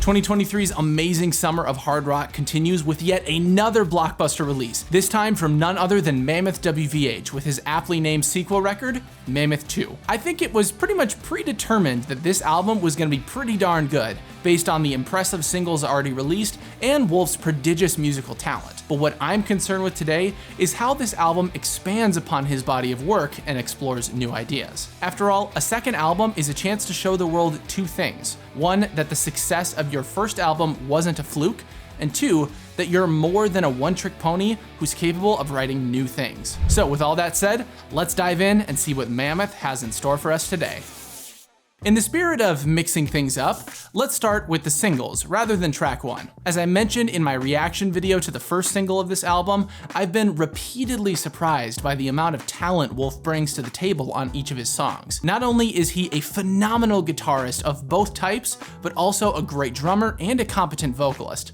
2023's amazing summer of hard rock continues with yet another blockbuster release, this time from none other than Mammoth WVH with his aptly named sequel record, Mammoth 2. I think it was pretty much predetermined that this album was going to be pretty darn good, based on the impressive singles already released and Wolf's prodigious musical talent. But what I'm concerned with today is how this album expands upon his body of work and explores new ideas. After all, a second album is a chance to show the world two things. One, that the success of your first album wasn't a fluke, and two, that you're more than a one-trick pony who's capable of writing new things. So with all that said, let's dive in and see what Mammoth has in store for us today. In the spirit of mixing things up, let's start with the singles rather than track one. As I mentioned in my reaction video to the first single of this album, I've been repeatedly surprised by the amount of talent Wolf brings to the table on each of his songs. Not only is he a phenomenal guitarist of both types, but also a great drummer and a competent vocalist.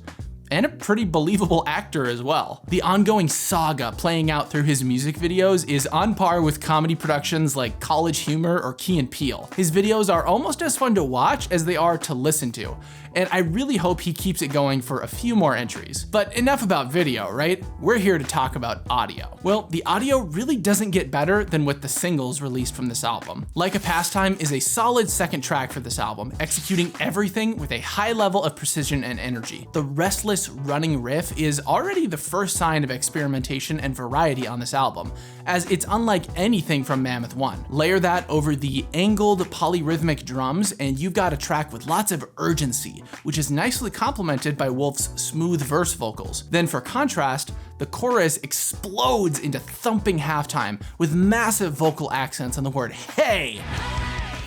And a pretty believable actor as well. The ongoing saga playing out through his music videos is on par with comedy productions like College Humor or Key and Peele. His videos are almost as fun to watch as they are to listen to, and I really hope he keeps it going for a few more entries. But enough about video, right? We're here to talk about audio. Well, the audio really doesn't get better than with the singles released from this album. Like a Pastime is a solid second track for this album, executing everything with a high level of precision and energy. The restless running riff is already the first sign of experimentation and variety on this album, as it's unlike anything from Mammoth 1. Layer that over the angled polyrhythmic drums and you've got a track with lots of urgency, which is nicely complemented by Wolf's smooth verse vocals. Then for contrast, the chorus explodes into thumping halftime with massive vocal accents on the word "hey."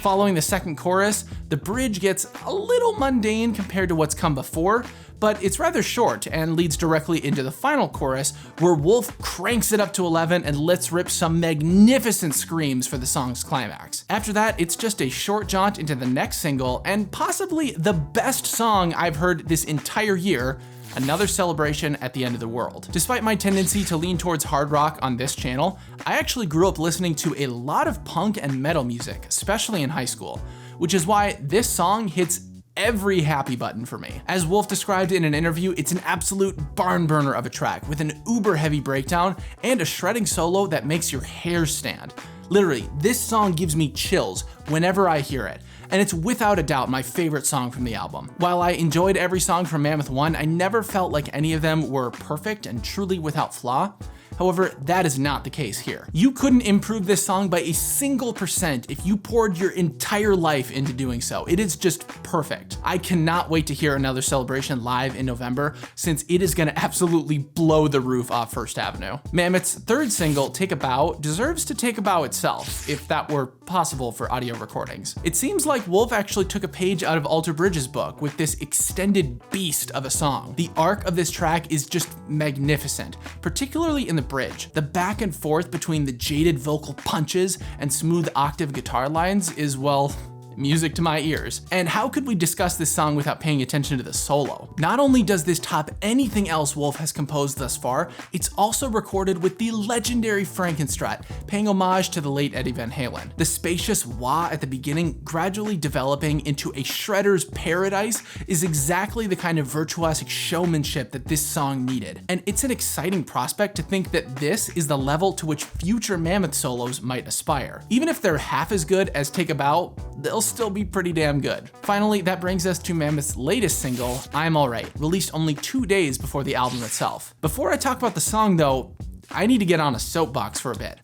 Following the second chorus, the bridge gets a little mundane compared to what's come before, but it's rather short and leads directly into the final chorus, where Wolf cranks it up to 11 and lets rip some magnificent screams for the song's climax. After that, it's just a short jaunt into the next single, and possibly the best song I've heard this entire year, Another Celebration at the End of the World. Despite my tendency to lean towards hard rock on this channel, I actually grew up listening to a lot of punk and metal music, especially in high school, which is why this song hits every happy button for me. As Wolf described in an interview, it's an absolute barn burner of a track with an uber heavy breakdown and a shredding solo that makes your hair stand. Literally, this song gives me chills whenever I hear it, and it's without a doubt my favorite song from the album. While I enjoyed every song from Mammoth 1, I never felt like any of them were perfect and truly without flaw. However, that is not the case here. You couldn't improve this song by a single % if you poured your entire life into doing so. It is just perfect. I cannot wait to hear Another Celebration live in November, since it is gonna absolutely blow the roof off First Avenue. Mammoth's third single, Take a Bow, deserves to take a bow itself, if that were possible for audio recordings. It seems like Wolf actually took a page out of Alter Bridge's book with this extended beast of a song. The arc of this track is just magnificent, particularly in the bridge. The back and forth between the jaded vocal punches and smooth octave guitar lines is, well, music to my ears. And how could we discuss this song without paying attention to the solo? Not only does this top anything else Wolf has composed thus far, it's also recorded with the legendary Frankenstrat, paying homage to the late Eddie Van Halen. The spacious wah at the beginning, gradually developing into a shredder's paradise, is exactly the kind of virtuosic showmanship that this song needed. And it's an exciting prospect to think that this is the level to which future Mammoth solos might aspire. Even if they're half as good as Take a Bow, they'll still be pretty damn good. Finally, that brings us to Mammoth's latest single, I'm Alright, released only 2 days before the album itself. Before I talk about the song though, I need to get on a soapbox for a bit.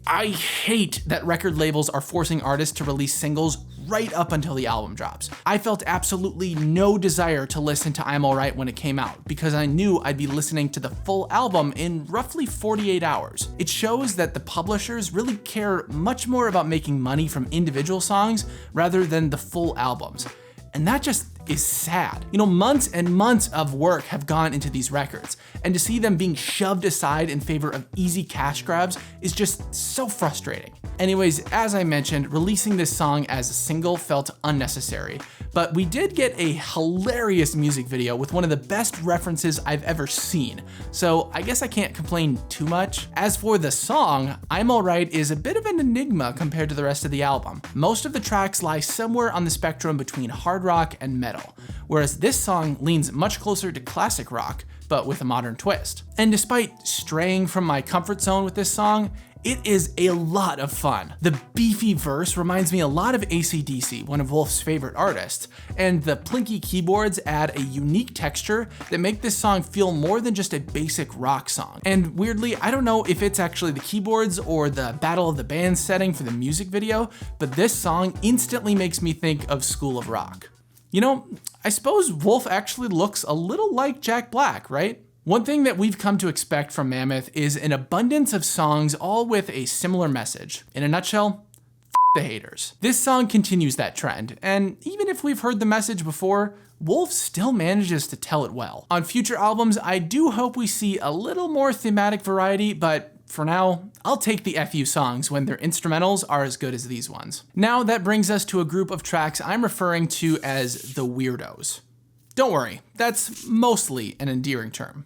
I hate that record labels are forcing artists to release singles right up until the album drops. I felt absolutely no desire to listen to I'm Alright when it came out, because I knew I'd be listening to the full album in roughly 48 hours. It shows that the publishers really care much more about making money from individual songs rather than the full albums. And that just is sad. You know, months and months of work have gone into these records, and to see them being shoved aside in favor of easy cash grabs is just so frustrating. Anyways, as I mentioned, releasing this song as a single felt unnecessary, but we did get a hilarious music video with one of the best references I've ever seen, so I guess I can't complain too much. As for the song, I'm Alright is a bit of an enigma compared to the rest of the album. Most of the tracks lie somewhere on the spectrum between hard rock and metal, whereas this song leans much closer to classic rock, but with a modern twist. And despite straying from my comfort zone with this song, it is a lot of fun. The beefy verse reminds me a lot of AC/DC, one of Wolf's favorite artists, and the plinky keyboards add a unique texture that make this song feel more than just a basic rock song. And weirdly, I don't know if it's actually the keyboards or the Battle of the Bands setting for the music video, but this song instantly makes me think of School of Rock. You know, I suppose Wolf actually looks a little like Jack Black, right? One thing that we've come to expect from Mammoth is an abundance of songs all with a similar message. In a nutshell, f the haters. This song continues that trend, and even if we've heard the message before, Wolf still manages to tell it well. On future albums, I do hope we see a little more thematic variety, but for now, I'll take the FU songs when their instrumentals are as good as these ones. Now that brings us to a group of tracks I'm referring to as the Weirdos. Don't worry, that's mostly an endearing term.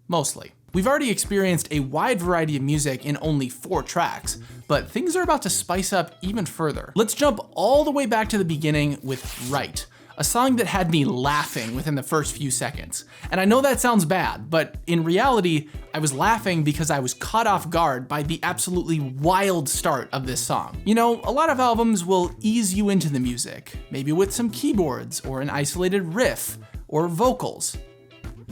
Mostly. We've already experienced a wide variety of music in only 4 tracks, but things are about to spice up even further. Let's jump all the way back to the beginning with Right, a song that had me laughing within the first few seconds. And I know that sounds bad, but in reality, I was laughing because I was caught off guard by the absolutely wild start of this song. You know, a lot of albums will ease you into the music, maybe with some keyboards or an isolated riff or vocals.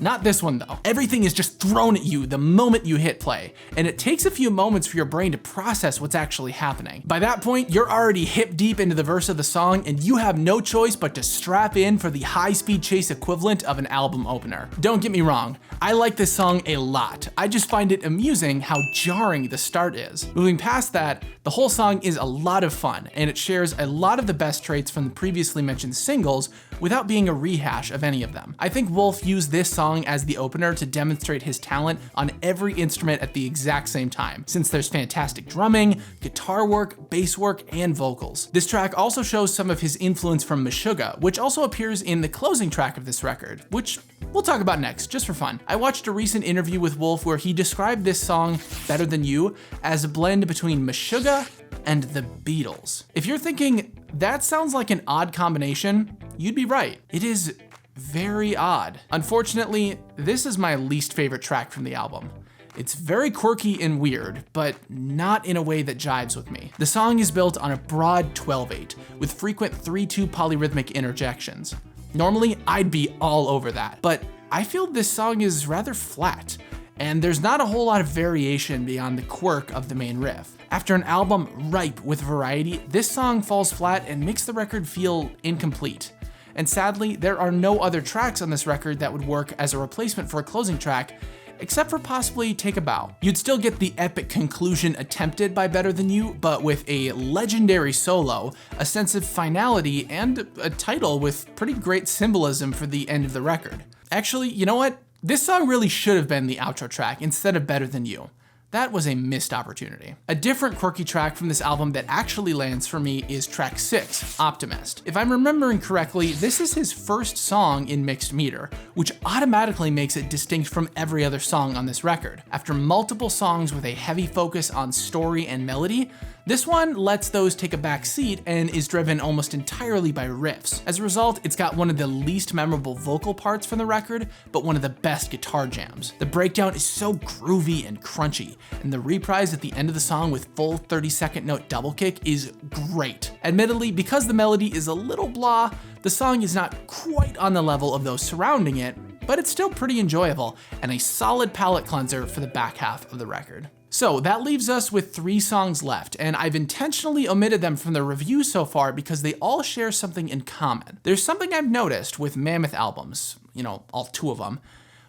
Not this one though. Everything is just thrown at you the moment you hit play, and it takes a few moments for your brain to process what's actually happening. By that point, you're already hip deep into the verse of the song, and you have no choice but to strap in for the high-speed chase equivalent of an album opener. Don't get me wrong, I like this song a lot. I just find it amusing how jarring the start is. Moving past that, the whole song is a lot of fun, and it shares a lot of the best traits from the previously mentioned singles without being a rehash of any of them. I think Wolf used this song as the opener to demonstrate his talent on every instrument at the exact same time, since there's fantastic drumming, guitar work, bass work, and vocals. This track also shows some of his influence from Meshuggah, which also appears in the closing track of this record, which we'll talk about next, just for fun. I watched a recent interview with Wolf where he described this song, Better Than You, as a blend between Meshuggah and the Beatles. If you're thinking, that sounds like an odd combination, you'd be right. It is very odd. Unfortunately, this is my least favorite track from the album. It's very quirky and weird, but not in a way that jives with me. The song is built on a broad 12/8, with frequent 3/2 polyrhythmic interjections. Normally, I'd be all over that, but I feel this song is rather flat, and there's not a whole lot of variation beyond the quirk of the main riff. After an album ripe with variety, this song falls flat and makes the record feel incomplete. And sadly, there are no other tracks on this record that would work as a replacement for a closing track, except for possibly Take a Bow. You'd still get the epic conclusion attempted by Better Than You, but with a legendary solo, a sense of finality, and a title with pretty great symbolism for the end of the record. Actually, you know what? This song really should have been the outro track instead of Better Than You. That was a missed opportunity. A different quirky track from this album that actually lands for me is track 6, Optimist. If I'm remembering correctly, this is his first song in mixed meter, which automatically makes it distinct from every other song on this record. After multiple songs with a heavy focus on story and melody, this one lets those take a back seat and is driven almost entirely by riffs. As a result, it's got one of the least memorable vocal parts from the record, but one of the best guitar jams. The breakdown is so groovy and crunchy, and the reprise at the end of the song with full 30-second note double kick is great. Admittedly, because the melody is a little blah, the song is not quite on the level of those surrounding it, but it's still pretty enjoyable and a solid palate cleanser for the back half of the record. So that leaves us with 3 songs left, and I've intentionally omitted them from the review so far because they all share something in common. There's something I've noticed with Mammoth albums, you know, all 2 of them.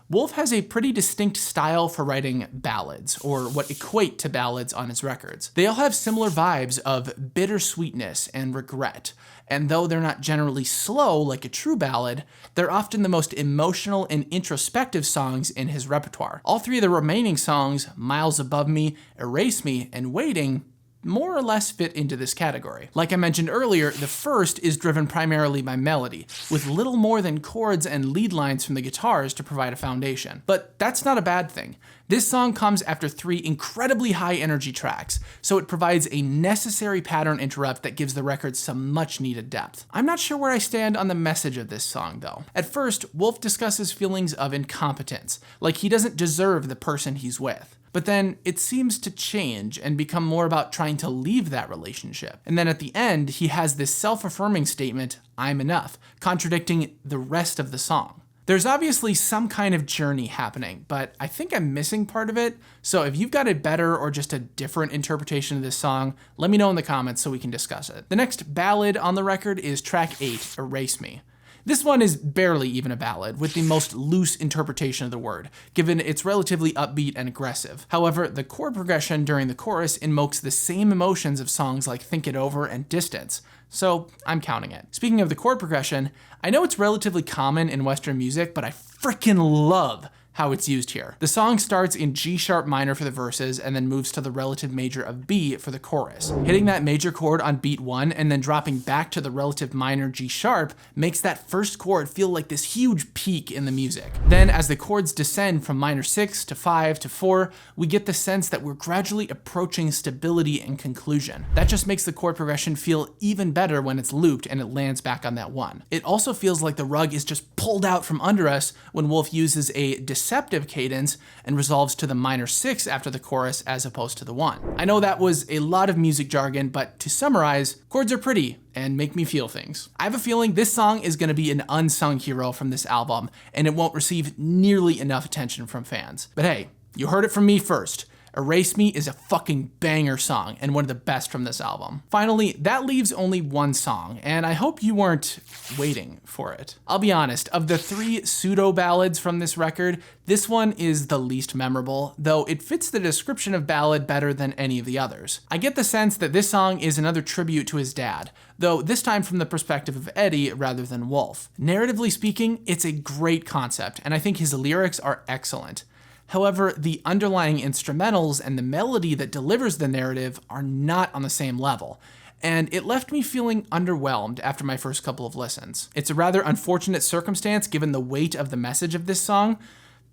Wolf has a pretty distinct style for writing ballads, or what equate to ballads on his records. They all have similar vibes of bittersweetness and regret, and though they're not generally slow like a true ballad, they're often the most emotional and introspective songs in his repertoire. All 3 of the remaining songs, Miles Above Me, Erase Me, and Waiting, more or less fit into this category. Like I mentioned earlier, the first is driven primarily by melody, with little more than chords and lead lines from the guitars to provide a foundation. But that's not a bad thing. This song comes after 3 incredibly high energy tracks, so it provides a necessary pattern interrupt that gives the record some much needed depth. I'm not sure where I stand on the message of this song though. At first, Wolf discusses feelings of incompetence, like he doesn't deserve the person he's with. But then it seems to change and become more about trying to leave that relationship. And then at the end, he has this self-affirming statement, "I'm enough," contradicting the rest of the song. There's obviously some kind of journey happening, but I think I'm missing part of it. So if you've got a better or just a different interpretation of this song, let me know in the comments so we can discuss it. The next ballad on the record is track 8, Erase Me. This one is barely even a ballad, with the most loose interpretation of the word, given it's relatively upbeat and aggressive. However, the chord progression during the chorus invokes the same emotions of songs like Think It Over and Distance, so I'm counting it. Speaking of the chord progression, I know it's relatively common in Western music, but I freaking love how it's used here. The song starts in G sharp minor for the verses and then moves to the relative major of B for the chorus. Hitting that major chord on beat 1 and then dropping back to the relative minor G sharp makes that first chord feel like this huge peak in the music. Then as the chords descend from minor 6 to 5 to 4, we get the sense that we're gradually approaching stability and conclusion. That just makes the chord progression feel even better when it's looped and it lands back on that 1. It also feels like the rug is just pulled out from under us when Wolf uses a deceptive cadence and resolves to the minor 6 after the chorus as opposed to the 1. I know that was a lot of music jargon, but to summarize, chords are pretty and make me feel things. I have a feeling this song is going to be an unsung hero from this album, and it won't receive nearly enough attention from fans. But hey, you heard it from me first. Erase Me is a fucking banger song and one of the best from this album. Finally, that leaves only one song, and I hope you weren't waiting for it. I'll be honest, of the 3 pseudo ballads from this record, this one is the least memorable, though it fits the description of ballad better than any of the others. I get the sense that this song is another tribute to his dad, though this time from the perspective of Eddie rather than Wolf. Narratively speaking, it's a great concept, and I think his lyrics are excellent. However, the underlying instrumentals and the melody that delivers the narrative are not on the same level, and it left me feeling underwhelmed after my first couple of listens. It's a rather unfortunate circumstance given the weight of the message of this song,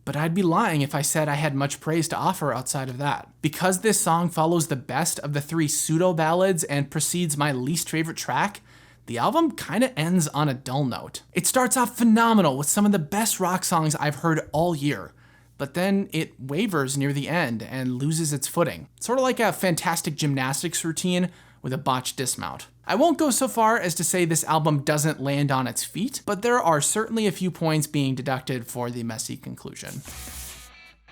but I'd be lying if I said I had much praise to offer outside of that. Because this song follows the best of the 3 pseudo ballads and precedes my least favorite track, the album kinda ends on a dull note. It starts off phenomenal with some of the best rock songs I've heard all year, but then it wavers near the end and loses its footing. Sort of like a fantastic gymnastics routine with a botched dismount. I won't go so far as to say this album doesn't land on its feet, but there are certainly a few points being deducted for the messy conclusion.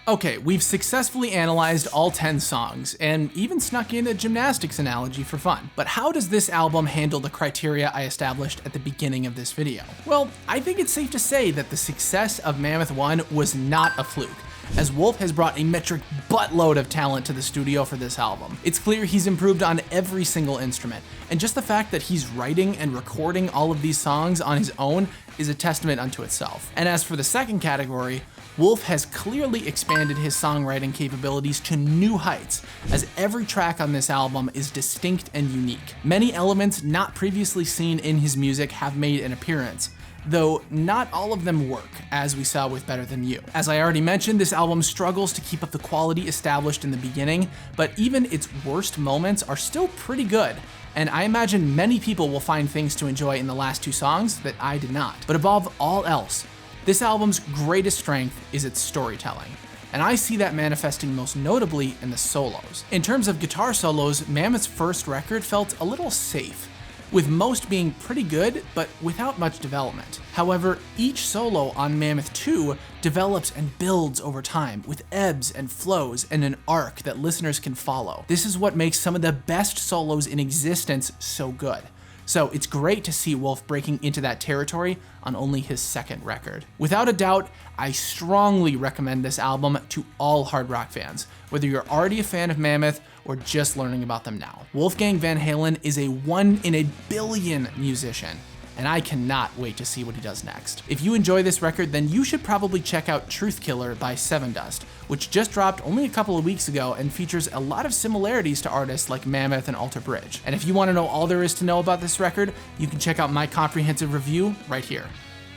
Okay, we've successfully analyzed all 10 songs, and even snuck in a gymnastics analogy for fun. But how does this album handle the criteria I established at the beginning of this video? Well, I think it's safe to say that the success of Mammoth 1 was not a fluke, as Wolf has brought a metric buttload of talent to the studio for this album. It's clear he's improved on every single instrument, and just the fact that he's writing and recording all of these songs on his own is a testament unto itself. And as for the second category, Wolf has clearly expanded his songwriting capabilities to new heights, as every track on this album is distinct and unique. Many elements not previously seen in his music have made an appearance, though not all of them work, as we saw with Better Than You. As I already mentioned, this album struggles to keep up the quality established in the beginning, but even its worst moments are still pretty good, and I imagine many people will find things to enjoy in the last 2 songs that I did not. But above all else, this album's greatest strength is its storytelling, and I see that manifesting most notably in the solos. In terms of guitar solos, Mammoth's first record felt a little safe, with most being pretty good, but without much development. However, each solo on Mammoth 2 develops and builds over time, with ebbs and flows and an arc that listeners can follow. This is what makes some of the best solos in existence so good. So it's great to see Wolf breaking into that territory on only his second record. Without a doubt, I strongly recommend this album to all hard rock fans, whether you're already a fan of Mammoth or just learning about them now. Wolfgang Van Halen is a 1 in a billion musician, and I cannot wait to see what he does next. If you enjoy this record, then you should probably check out Truth Killer by Sevendust, which just dropped only a couple of weeks ago and features a lot of similarities to artists like Mammoth and Alter Bridge. And if you want to know all there is to know about this record, you can check out my comprehensive review right here.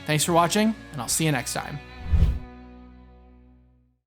Thanks for watching, and I'll see you next time.